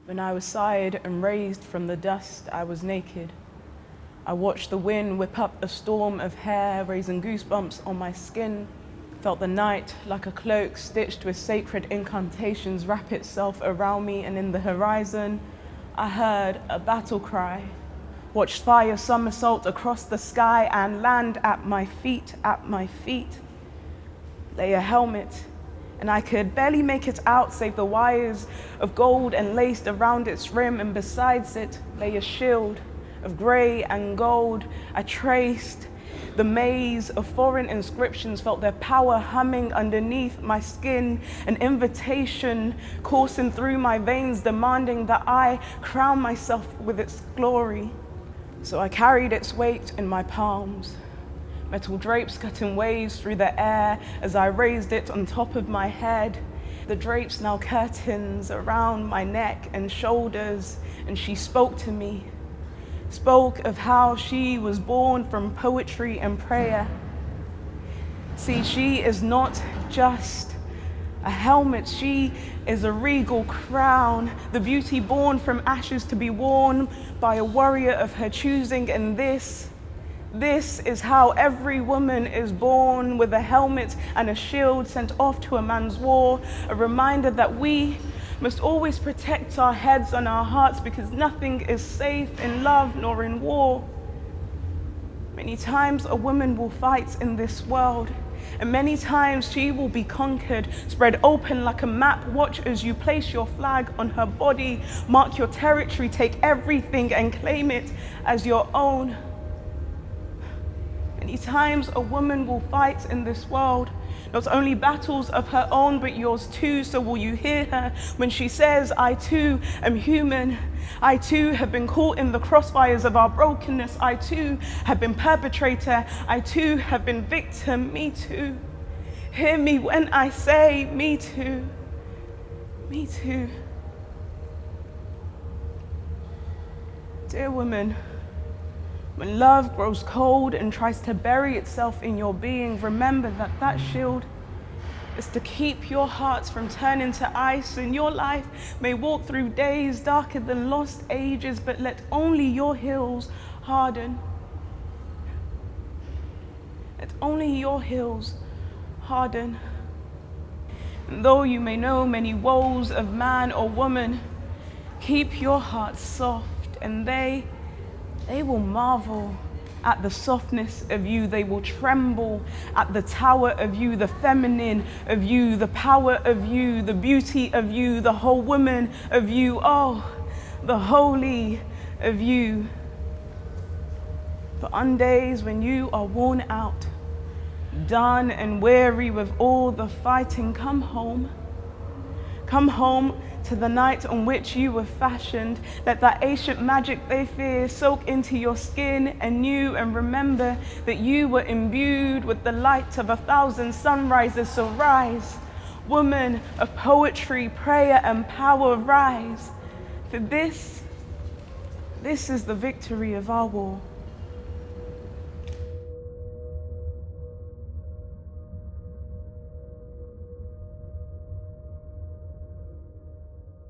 When I was sired and raised from the dust, I was naked. I watched the wind whip up a storm of hair, raising goosebumps on my skin. Felt the night, like a cloak stitched with sacred incantations, wrap itself around me, and in the horizon, I heard a battle cry. Watched fire somersault across the sky and land at my feet, Lay a helmet, and I could barely make it out, save the wires of gold and laced around its rim, and besides it lay a shield of grey and gold. I traced the maze of foreign inscriptions, felt their power humming underneath my skin, an invitation coursing through my veins, demanding that I crown myself with its glory. So I carried its weight in my palms, metal drapes cutting waves through the air as I raised it on top of my head. The drapes now curtains around my neck and shoulders, and she spoke to me. Spoke of how she was born from poetry and prayer. See, she is not just a helmet, she is a regal crown, the beauty born from ashes to be worn by a warrior of her choosing. And this is how every woman is born, with a helmet and a shield sent off to a man's war, a reminder that we must always protect our heads and our hearts, because nothing is safe in love nor in war. Many times a woman will fight in this world, and many times she will be conquered. Spread open like a map, watch as you place your flag on her body. Mark your territory, take everything and claim it as your own. Many times a woman will fight in this world, not only battles of her own, but yours too. So will you hear her when she says, I too am human. I too have been caught in the crossfires of our brokenness. I too have been perpetrator. I too have been victim. Me too. Hear me when I say, me too. Me too. Dear woman, when love grows cold and tries to bury itself in your being, remember that that shield is to keep your hearts from turning to ice. And your life may walk through days darker than lost ages, but let only your hills harden. Let only your hills harden. And though you may know many woes of man or woman, keep your heart soft, and they will marvel at the softness of you. They will tremble at the tower of you, the feminine of you, the power of you, the beauty of you, the whole woman of you. Oh, the holy of you. But on days when you are worn out, done and weary with all the fighting, come home. Come home to the night on which you were fashioned. Let that ancient magic they fear soak into your skin anew, and remember that you were imbued with the light of 1,000 sunrises. So rise, woman of poetry, prayer, and power, rise. For this is the victory of our war.